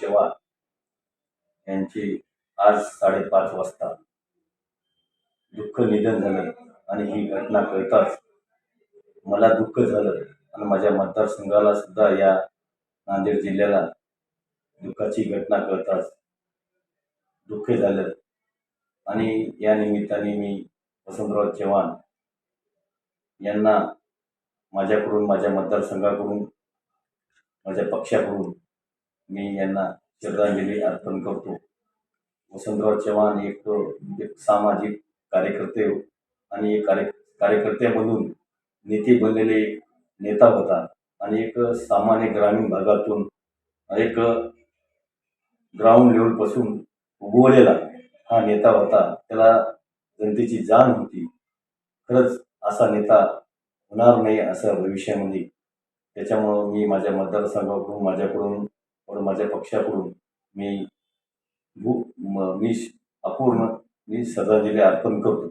चव्हाण यांचे आज 5:30 वाजता दुःख निधन झालं आणि ही घटना कळताच मला दुःख झालं आणि माझ्या मतदारसंघाला सुद्धा, या नांदेड जिल्ह्याला दुःखाची घटना कळताच दुःख झालं. आणि या निमित्ताने मी वसंतराव चव्हाण यांना माझ्याकडून, माझ्या मतदारसंघाकडून, माझ्या पक्षाकडून मी यांना श्रद्धांजली अर्पण करतो. वसंतराव चव्हाण एक सामाजिक कार्यकर्ते आणि एक कार्यकर्त्यामधून नेते बनलेले नेता होता आणि एक सामान्य ग्रामीण भागातून एक ग्राउंड लेवलपासून उगवलेला हा नेता होता. त्याला जनतेची जाण होती. खरंच असा नेता होणार नाही असं भविष्यामध्ये. त्याच्यामुळं मी माझ्या मतदारसंघाकडून, माझ्याकडून व माझ्या पक्षाकडून मी श्रद्धांजली अर्पण करतो.